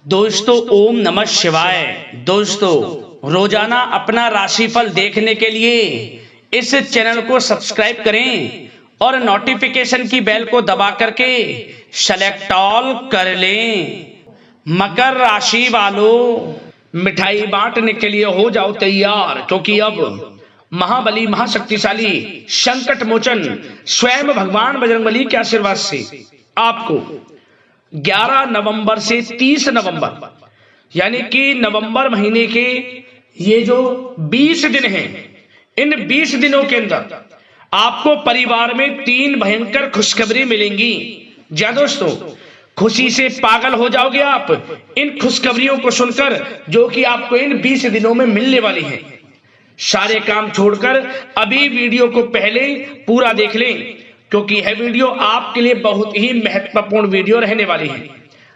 दोस्तों ओम नमः शिवाय। दोस्तों रोजाना अपना राशिफल देखने के लिए इस चैनल को सब्सक्राइब करें और नोटिफिकेशन की बेल को दबा करके सेलेक्ट ऑल कर लें। मकर राशि वालों, मिठाई बांटने के लिए हो जाओ तैयार, क्योंकि अब महाबली महाशक्तिशाली संकट मोचन स्वयं भगवान बजरंगबली के आशीर्वाद से आपको 11 नवंबर से 30 नवंबर यानी कि नवंबर महीने के ये जो 20 दिन हैं, इन 20 दिनों के अंदर आपको परिवार में 3 भयंकर खुशखबरी मिलेंगी। जा दोस्तों, खुशी से पागल हो जाओगे आप इन खुशखबरियों को सुनकर, जो कि आपको इन 20 दिनों में मिलने वाली हैं। सारे काम छोड़कर अभी वीडियो को पहले पूरा देख लें, क्योंकि यह वीडियो आपके लिए बहुत ही महत्वपूर्ण वीडियो रहने वाली है।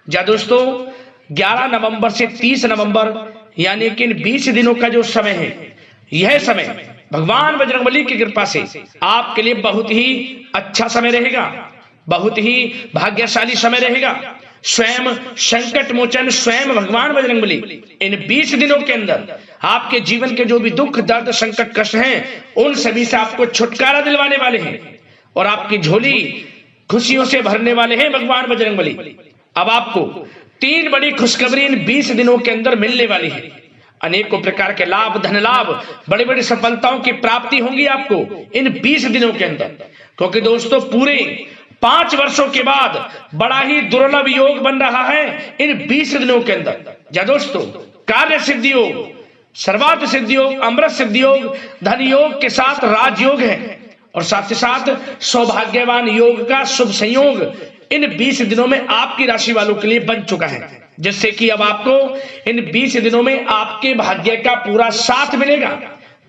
जा दोस्तों, 11 नवंबर से 30 नवंबर यानी कि इन 20 दिनों का जो समय है, यह समय भगवान बजरंगबली की कृपा से आपके लिए बहुत ही अच्छा समय रहेगा, बहुत ही भाग्यशाली समय रहेगा। स्वयं संकट मोचन स्वयं भगवान बजरंगबली इन 20 दिनों के अंदर आपके जीवन के जो भी दुख दर्द संकट कष्ट हैं, उन सभी से आपको छुटकारा दिलवाने वाले हैं और आपकी झोली खुशियों से भरने वाले हैं भगवान बजरंगबली। अब आपको 3 बड़ी खुशखबरी इन 20 दिनों के अंदर मिलने वाली है। अनेकों प्रकार के लाभ, धन लाभ, बड़ी बड़ी सफलताओं की प्राप्ति होंगी आपको इन 20 दिनों के अंदर, क्योंकि दोस्तों पूरे 5 वर्षों के बाद बड़ा ही दुर्लभ योग बन रहा है इन 20 दिनों के अंदर। जा दोस्तों, कार्य सिद्धि योग, सर्वार्थ सिद्धि योग, अमृत सिद्धि योग, धन योग के साथ राजयोग है और साथ ही साथ सौभाग्यवान योग का शुभ संयोग इन 20 दिनों में आपकी राशि वालों के लिए बन चुका है, जिससे कि अब आपको इन 20 दिनों में आपके भाग्य का पूरा साथ मिलेगा,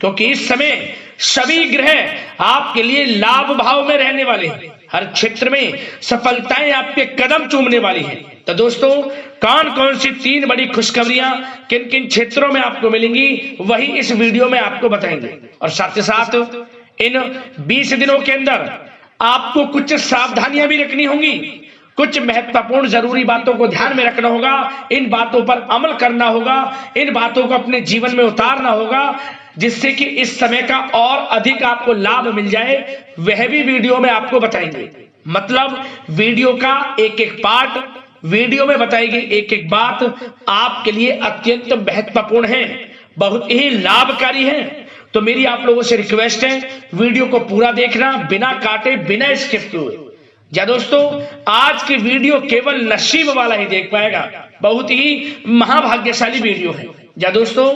क्योंकि इस समय सभी ग्रह आपके लिए लाभ भाव में रहने वाले हैं। हर क्षेत्र में सफलताएं आपके कदम चूमने वाली हैं। तो दोस्तों, कौन कौन सी 3 बड़ी खुशखबरियां किन किन क्षेत्रों में आपको मिलेंगी, वही इस वीडियो में आपको बताएंगे। और साथ ही साथ इन 20 दिनों के अंदर आपको कुछ सावधानियां भी रखनी होंगी, कुछ महत्वपूर्ण जरूरी बातों को ध्यान में रखना होगा, इन बातों पर अमल करना होगा, इन बातों को अपने जीवन में उतारना होगा, जिससे कि इस समय का और अधिक आपको लाभ मिल जाए। वह भी वीडियो में आपको बताएंगे। मतलब वीडियो का एक एक पार्ट, वीडियो में बताई गई एक एक बात आपके लिए अत्यंत महत्वपूर्ण है, बहुत ही लाभकारी है। तो मेरी आप लोगों से रिक्वेस्ट है, वीडियो को पूरा देखना, बिना काटे बिना स्किप किए। जा दोस्तों, आज की वीडियो केवल नसीब वाला ही देख पाएगा, बहुत ही महाभाग्यशाली वीडियो है। जा दोस्तों,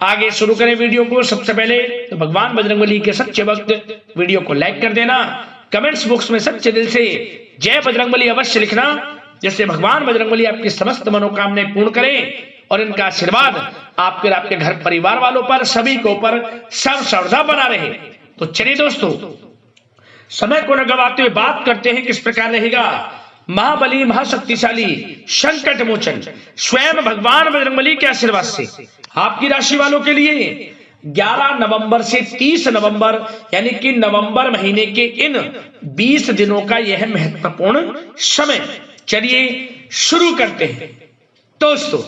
आगे शुरू करें वीडियो को। सबसे पहले तो भगवान बजरंगबली के सच्चे भक्त वीडियो को लाइक कर देना, कमेंट्स बॉक्स में सच्चे दिल से जय बजरंगबली अवश्य लिखना, जिससे भगवान बजरंगबली आपकी समस्त मनोकामनाएं पूर्ण करें और इनका आशीर्वाद आपके आपके घर परिवार वालों पर, सभी को ऊपर सर्वदा बना रहे। तो चलिए दोस्तों, समय को न गवाते हुए बात करते हैं किस प्रकार रहेगा महाबली महाशक्तिशाली संकट मोचन स्वयं भगवान बजरंगबली के आशीर्वाद से आपकी राशि वालों के लिए 11 नवंबर से 30 नवंबर यानी कि नवंबर महीने के इन 20 दिनों का यह महत्वपूर्ण समय। चलिए शुरू करते हैं। दोस्तों,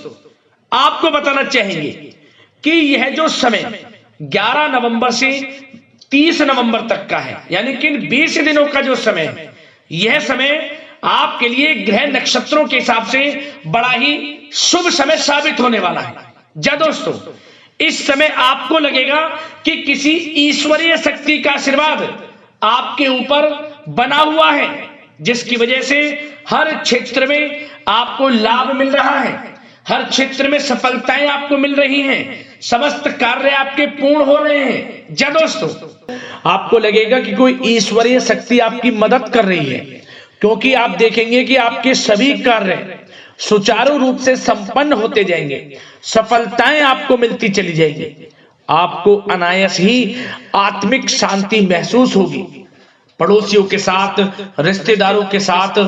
आपको बताना चाहेंगे कि यह जो समय 11 नवंबर से 30 नवंबर तक का है, यानी कि 20 दिनों का जो समय है, यह समय आपके लिए ग्रह नक्षत्रों के हिसाब से बड़ा ही शुभ समय साबित होने वाला है। जा दोस्तों, इस समय आपको लगेगा कि किसी ईश्वरीय शक्ति का आशीर्वाद आपके ऊपर बना हुआ है, जिसकी वजह से हर क्षेत्र में आपको लाभ मिल रहा है, हर क्षेत्र में सफलताएं आपको मिल रही हैं, समस्त कार्य आपके पूर्ण हो रहे हैं। जा दोस्तों, आपको लगेगा कि कोई ईश्वरीय शक्ति आपकी मदद कर रही है, क्योंकि आप देखेंगे कि आपके सभी कार्य सुचारू रूप से संपन्न होते जाएंगे, सफलताएं आपको मिलती चली जाएंगी, आपको अनायास ही आत्मिक शांति महसूस होगी। पड़ोसियों के साथ, रिश्तेदारों के साथ,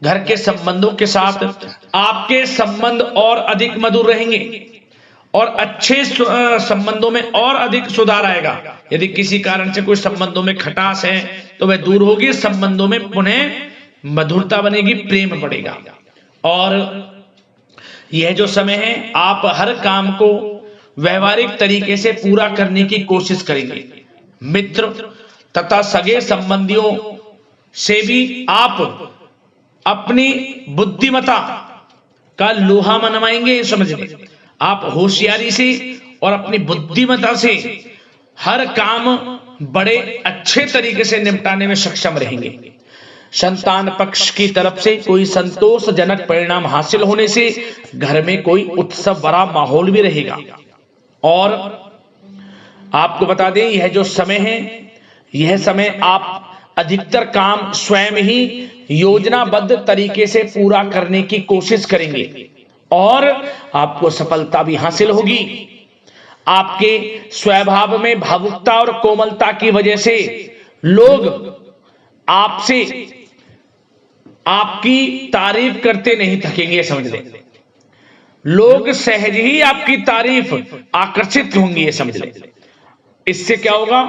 घर के संबंधों के साथ आपके संबंध और अधिक मधुर रहेंगे और अच्छे संबंधों में और अधिक सुधार आएगा। यदि किसी कारण से कोई संबंधों में खटास है तो वह दूर होगी, संबंधों में पुनः मधुरता बनेगी, प्रेम बढ़ेगा। और यह जो समय है आप हर काम को व्यवहारिक तरीके से पूरा करने की कोशिश करेंगे। मित्र तथा सगे संबंधियों से भी आप अपनी बुद्धिमत्ता का लोहा मनवाएंगे। समझिए, आप होशियारी से और अपनी बुद्धिमत्ता से हर काम बड़े अच्छे तरीके से निपटाने में सक्षम रहेंगे। संतान पक्ष की तरफ से कोई संतोषजनक परिणाम हासिल होने से घर में कोई उत्सव भरा माहौल भी रहेगा। और आपको बता दें, यह जो समय है, यह समय आप अधिकतर काम स्वयं ही योजनाबद्ध तरीके से पूरा करने की कोशिश करेंगे और आपको सफलता भी हासिल होगी। आपके स्वभाव में भावुकता और कोमलता की वजह से लोग आपसे आपकी तारीफ करते नहीं थकेंगे। समझ लें, लोग सहज ही आपकी तारीफ आकर्षित होंगी, ये समझ लें। इससे क्या होगा,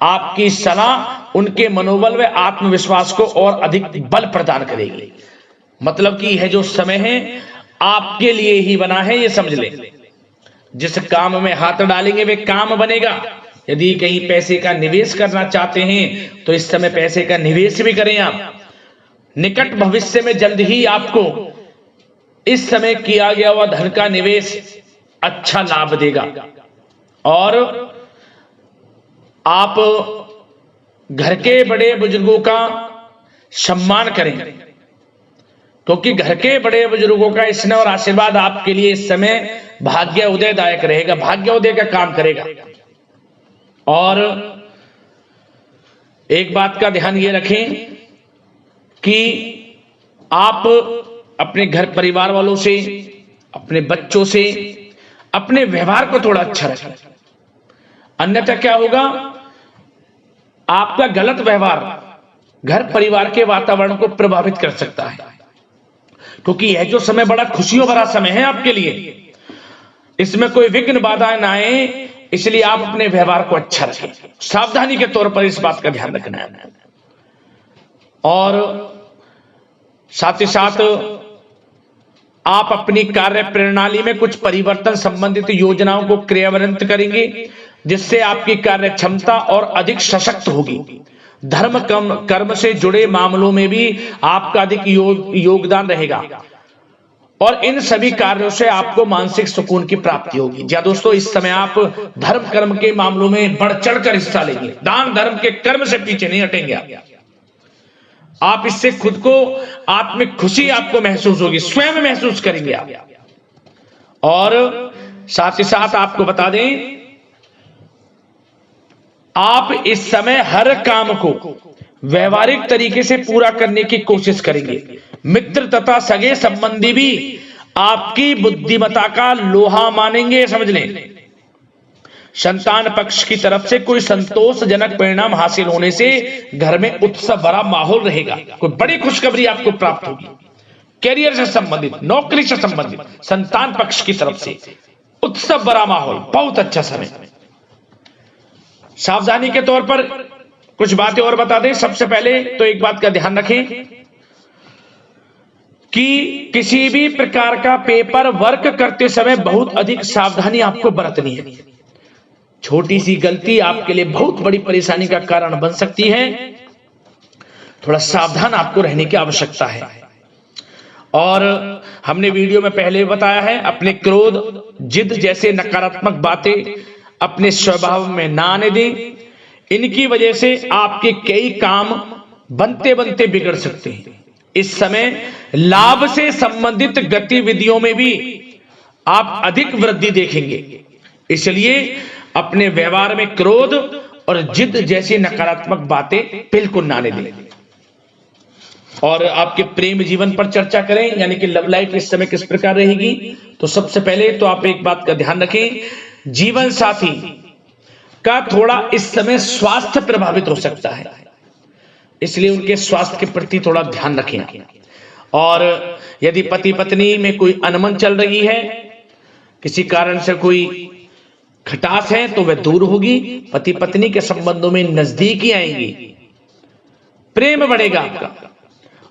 आपकी सलाह उनके मनोबल व आत्मविश्वास को और अधिक बल प्रदान करेगी। मतलब कि यह जो समय है आपके लिए ही बना है, ये समझ लें। जिस काम में हाथ डालेंगे वे काम बनेगा। यदि कहीं पैसे का निवेश करना चाहते हैं तो इस समय पैसे का निवेश भी करें आप। निकट भविष्य में जल्द ही आपको इस समय किया गया हुआ धन का निवेश अच्छा लाभ देगा। और आप घर के बड़े बुजुर्गों का सम्मान करें, क्योंकि घर के बड़े बुजुर्गों का स्नेह और आशीर्वाद आपके लिए इस समय भाग्य उदयदायक रहेगा, भाग्य उदय का काम करेगा। और एक बात का ध्यान ये रखें कि आप अपने घर परिवार वालों से, अपने बच्चों से अपने व्यवहार को थोड़ा अच्छा रखें। अन्यथा क्या होगा, आपका गलत व्यवहार घर परिवार के वातावरण को प्रभावित कर सकता है। क्योंकि यह जो समय बड़ा खुशियों भरा समय है आपके लिए, इसमें कोई विघ्न बाधा ना आए, इसलिए आप अपने व्यवहार को अच्छा रखें। सावधानी के तौर पर इस बात का ध्यान रखना है। और साथ ही साथ आप अपनी कार्य प्रणाली में कुछ परिवर्तन संबंधित योजनाओं को क्रियान्वित करेंगे, जिससे आपकी कार्य क्षमता और अधिक सशक्त होगी। धर्म कर्म से जुड़े मामलों में भी आपका अधिक योगदान रहेगा और इन सभी कार्यों से आपको मानसिक सुकून की प्राप्ति होगी। जी दोस्तों, इस समय आप धर्म कर्म के मामलों में बढ़ चढ़कर हिस्सा लेंगे। दान धर्म के कर्म से पीछे नहीं हटेंगे आप। इससे खुद को आत्मिक खुशी आपको महसूस होगी, स्वयं महसूस करेंगे आप। और साथ ही साथ आपको बता दें, आप इस समय हर काम को व्यवहारिक तरीके से पूरा करने की कोशिश करेंगे। मित्र तथा सगे संबंधी भी आपकी बुद्धिमत्ता का लोहा मानेंगे। समझ लें, संतान पक्ष की तरफ से कोई संतोषजनक परिणाम हासिल होने से घर में उत्सव भरा माहौल रहेगा। कोई बड़ी खुशखबरी आपको प्राप्त होगी। कैरियर से संबंधित, नौकरी से संबंधित, संतान पक्ष की तरफ से उत्सव भरा माहौल, बहुत अच्छा समय। सावधानी के तौर पर कुछ बातें और बता दें। सबसे पहले तो एक बात का ध्यान रखें कि किसी भी प्रकार का पेपर वर्क करते समय बहुत अधिक सावधानी आपको बरतनी है। छोटी सी गलती आपके लिए बहुत बड़ी परेशानी का कारण बन सकती है। थोड़ा सावधान आपको रहने की आवश्यकता है। और हमने वीडियो में पहले बताया है, अपने क्रोध, जिद जैसे नकारात्मक बातें अपने स्वभाव में ना आने दें। इनकी वजह से आपके कई काम बनते बनते बिगड़ सकते हैं। इस समय लाभ से संबंधित गतिविधियों में भी आप अधिक वृद्धि देखेंगे, इसलिए अपने व्यवहार में क्रोध और जिद जैसी नकारात्मक बातें बिल्कुल ना आने दें। और आपके प्रेम जीवन पर चर्चा करें, यानी कि लव लाइफ इस समय किस प्रकार रहेगी। तो सबसे पहले तो आप एक बात का ध्यान रखें, जीवन साथी का थोड़ा इस समय स्वास्थ्य प्रभावित हो सकता है, इसलिए उनके स्वास्थ्य के प्रति थोड़ा ध्यान रखें। और यदि पति पत्नी में कोई अनबन चल रही है, किसी कारण से कोई खटास है, तो वह दूर होगी। पति पत्नी के संबंधों में नजदीकी आएंगी, प्रेम बढ़ेगा आपका।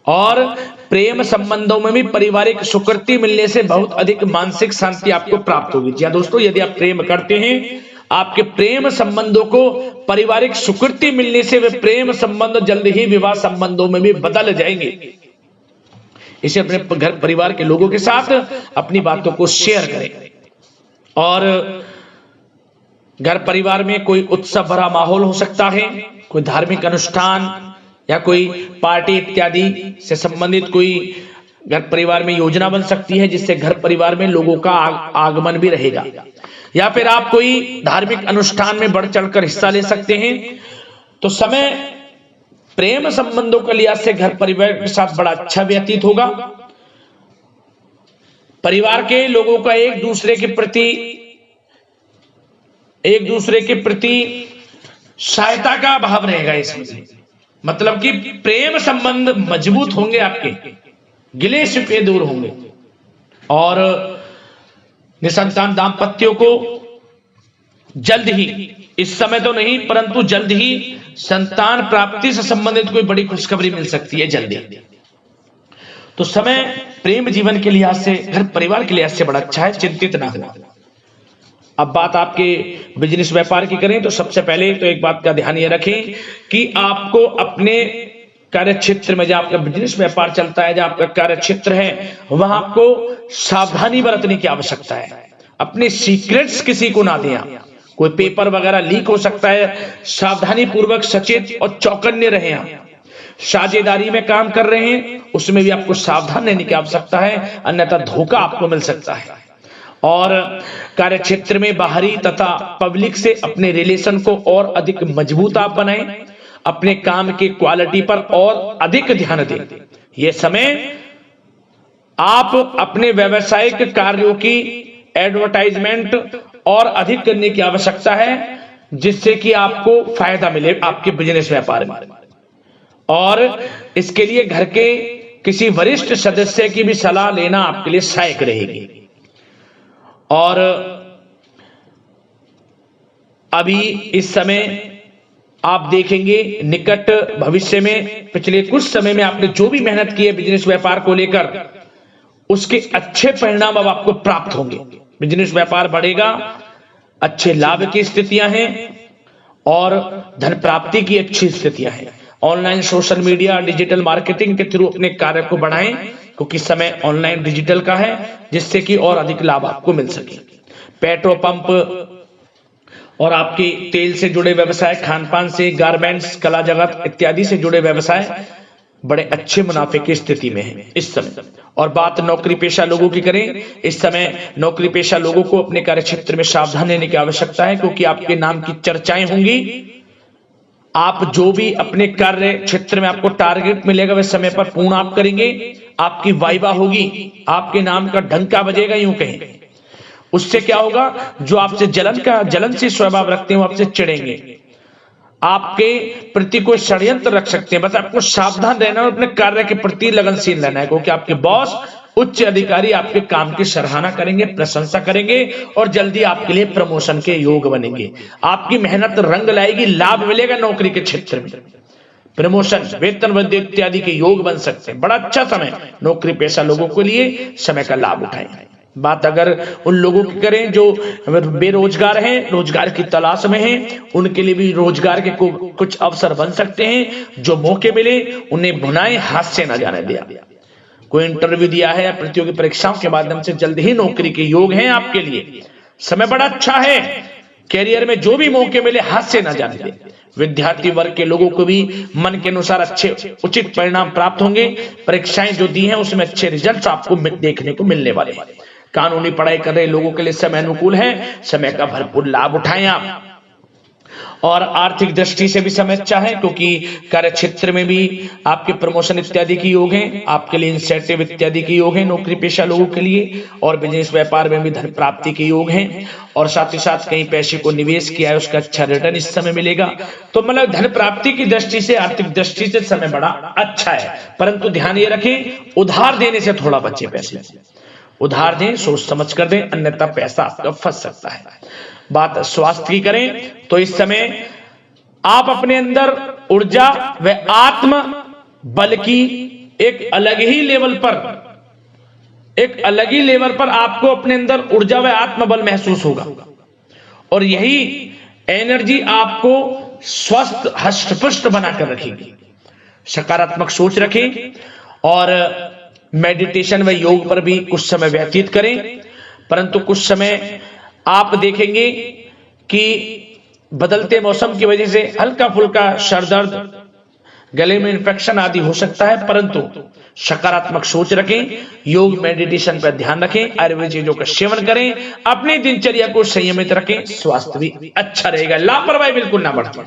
और प्रेम संबंधों में भी पारिवारिक स्वीकृति मिलने से बहुत अधिक मानसिक शांति आपको प्राप्त होगी। जी हाँ दोस्तों, यदि आप प्रेम करते हैं, आपके प्रेम संबंधों को पारिवारिक स्वीकृति मिलने से वे प्रेम संबंध जल्द ही विवाह संबंधों में भी बदल जाएंगे। इसे अपने घर परिवार के लोगों के साथ अपनी बातों को शेयर करें। और घर परिवार में कोई उत्सव भरा माहौल हो सकता है, कोई धार्मिक अनुष्ठान या कोई पार्टी इत्यादि से संबंधित कोई घर परिवार में योजना बन सकती है, जिससे घर परिवार में लोगों का आगमन भी रहेगा। या फिर आप कोई धार्मिक अनुष्ठान में बढ़ चढ़कर हिस्सा ले सकते हैं। तो समय प्रेम संबंधों के लिहाज से घर परिवार के साथ बड़ा अच्छा व्यतीत होगा। परिवार के लोगों का एक दूसरे के प्रति सहायता का भाव रहेगा इसमें, मतलब कि प्रेम संबंध मजबूत होंगे, आपके गिले शिकवे दूर होंगे। और निसंतान दाम्पत्यों को जल्द ही, इस समय तो नहीं परंतु जल्द ही संतान प्राप्ति से संबंधित कोई बड़ी खुशखबरी मिल सकती है जल्दी। तो समय प्रेम जीवन के लिहाज से, घर परिवार के लिहाज से बड़ा अच्छा है, चिंतित ना हो। अब बात आपके बिजनेस व्यापार की करें तो सबसे पहले तो एक बात का ध्यान ये रखें कि आपको अपने कार्य क्षेत्र में, जहां आपका बिजनेस व्यापार चलता है, जहां आपका कार्य क्षेत्र है, वहां आपको सावधानी बरतने की आवश्यकता है। अपने सीक्रेट्स किसी को ना दें। कोई पेपर वगैरह लीक हो सकता है, सावधानी पूर्वक सचेत और चौकन्ने रहें। आप साझेदारी में काम कर रहे हैं, उसमें भी आपको सावधान रहने की आवश्यकता है, अन्यथा धोखा आपको मिल सकता है। और कार्य क्षेत्र में बाहरी तथा पब्लिक से अपने रिलेशन को और अधिक मजबूत आप बनाएं। अपने काम की क्वालिटी पर और अधिक ध्यान दें। यह समय आप अपने व्यावसायिक कार्यों की एडवर्टाइजमेंट और अधिक करने की आवश्यकता है, जिससे कि आपको फायदा मिले आपके बिजनेस व्यापार में। और इसके लिए घर के किसी वरिष्ठ सदस्य की भी सलाह लेना आपके लिए सहायक रहेगी। और अभी इस समय आप देखेंगे निकट भविष्य में, पिछले कुछ समय में आपने जो भी मेहनत की है बिजनेस व्यापार को लेकर, उसके अच्छे परिणाम अब आपको प्राप्त होंगे। बिजनेस व्यापार बढ़ेगा, अच्छे लाभ की स्थितियां हैं और धन प्राप्ति की अच्छी स्थितियां हैं। Online social media digital marketing के थ्रू अपने कार्य को बढ़ाएं, क्योंकि समय ऑनलाइन डिजिटल का है, जिससे कि और अधिक लाभ आपको मिल सके। पेट्रोल पंप और आपके तेल से जुड़े व्यवसाय, खान पान से, गारमेंट्स, कला जगत इत्यादि से जुड़े व्यवसाय बड़े अच्छे मुनाफे की स्थिति में है इस समय। और बात नौकरी पेशा लोगों की करें, इस समय नौकरी पेशा लोगों को अपने कार्य क्षेत्र में सावधान रहने की आवश्यकता है, क्योंकि आपके नाम की चर्चाएं होंगी। आप जो भी अपने कार्य क्षेत्र में आपको टारगेट मिलेगा वह समय पर पूर्ण आप करेंगे। आपकी वाइवा होगी, आपके नाम का डंका बजेगा, यूं कहें। उससे क्या होगा, जो आपसे जलनशील स्वभाव रखते हैं वो आपसे चिढ़ेंगे, आपके प्रति कोई षड्यंत्र रख सकते हैं। बस आपको सावधान रहना और अपने कार्य के प्रति लगनशील रहना है, क्योंकि आपके बॉस, उच्च अधिकारी आपके काम की सराहना करेंगे, प्रशंसा करेंगे और जल्दी आपके लिए प्रमोशन के योग बनेंगे। आपकी मेहनत रंग लाएगी, लाभ मिलेगा नौकरी के क्षेत्र में, प्रमोशन, वेतन वृद्धि इत्यादि के योग बन सकते हैं। बड़ा अच्छा समय नौकरी पेशा लोगों के लिए, समय का लाभ उठाएं। बात अगर उन लोगों की करें जो बेरोजगार हैं, रोजगार की तलाश में हैं, उनके लिए भी रोजगार के कुछ अवसर बन सकते हैं। जो मौके मिले उन्हें भुनाएं, हाथ से न जाने दिया। कोई इंटरव्यू दिया है या प्रतियोगी परीक्षाओं के माध्यम से जल्द ही नौकरी के योग हैं आपके लिए। समय बड़ा अच्छा है, कैरियर में जो भी मौके मिले हाथ से न जाने दें। विद्यार्थी वर्ग के लोगों को भी मन के अनुसार अच्छे उचित परिणाम प्राप्त होंगे। परीक्षाएं जो दी हैं उसमें अच्छे रिजल्ट आपको देखने को मिलने वाले हैं। कानूनी पढ़ाई कर रहे लोगों के लिए समय अनुकूल है, समय का भरपूर लाभ उठाएं आप। और आर्थिक दृष्टि से भी समय अच्छा है, क्योंकि कार्य क्षेत्र में भी आपके प्रमोशन इत्यादि के योग हैं, आपके लिए इंसेंटिव इत्यादि के योग हैं नौकरी पेशा लोगों के लिए। और बिजनेस व्यापार में भी धन प्राप्ति के योग हैं, और साथ ही साथ कहीं पैसे को निवेश किया है उसका अच्छा रिटर्न इस समय मिलेगा। तो मतलब धन प्राप्ति की दृष्टि से, आर्थिक दृष्टि से समय बड़ा अच्छा है। परंतु ध्यान ये रखें, उधार देने से थोड़ा बचे। पैसे उधार दें, सोच समझ कर दें, अन्यथा पैसा आपका फंस सकता है। बात स्वास्थ्य की करें तो इस समय आप अपने अंदर ऊर्जा व आत्म बल की एक अलग ही लेवल पर आपको अपने अंदर ऊर्जा व आत्मबल महसूस होगा और यही एनर्जी आपको स्वस्थ हष्ट-पुष्ट बनाकर रखेगी। सकारात्मक सोच रखें और मेडिटेशन व योग पर भी कुछ समय व्यतीत करें, परंतु कुछ समय आप देखेंगे कि बदलते मौसम की वजह से हल्का फुल्का सर दर्द, गले में इन्फेक्शन आदि हो सकता है, परंतु सकारात्मक सोच रखें, योग मेडिटेशन पर ध्यान रखें, आयुर्वेद चीजों का सेवन करें, अपनी दिनचर्या को संयमित रखें, स्वास्थ्य भी अच्छा रहेगा। लापरवाही बिल्कुल ना बरतें।